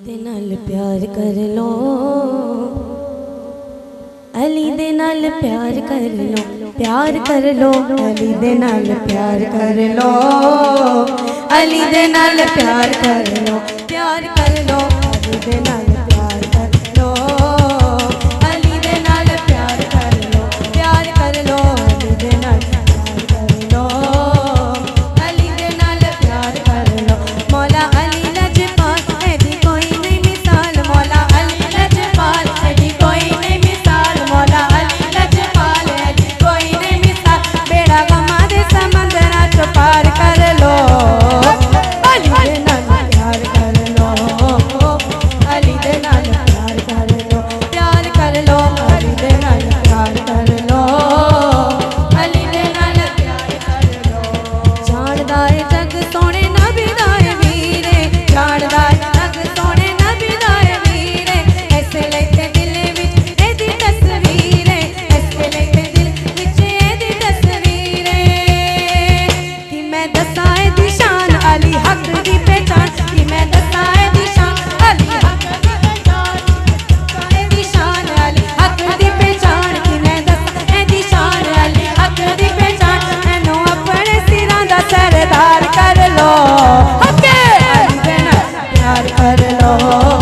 दे नाल प्यार कर लो, अली दे नाल प्यार कर लो, प्यार कर लो, अली दे नाल प्यार कर लो, अली दे नाल प्यार कर लो, प्यार कर लो, अली दे नाल प्यार कर लो, अली दे नाल प्यार कर लो, प्यार कर लो, अली दे नाल प्यार कर लो, अली दे नाल प्यार कर लो। मौला अली लजपाल ऐदी कोई नहीं मिसाल, मौला अली लजपाल ऐदी कोई नहीं मिसाल, मौला अली लजपाल ऐदी कोई नहीं मिसाल। बेड़ा गमा दे समंदरा चो पार कर लो, अली दे नाल प्यार कर लो, अली दे नाल प्यार कर लो, प्यार कर लो, अली दे नाल प्यार कर लो, अली दे नाल प्यार कर लो। जानदा है जग सोने नबी दा है वीरे, जानदा है जग सोने नबी दा है वीरे, ऐसे लेते दिल विच एदी तस्वीर, ऐसे लेते दिल विच एदी तस्वीर, कि मैं दसा एदी शान अली हक दी पहचान, कि मैं दसा एदी शान अली हक दी पहचान, एदी शान अली हक दी पहचान, कि मैं दसा एदी शान अली हक दी पहचान। मैनू अपने सिरां दा सरदार कर लो, हके अली दे नाल प्यार कर लो।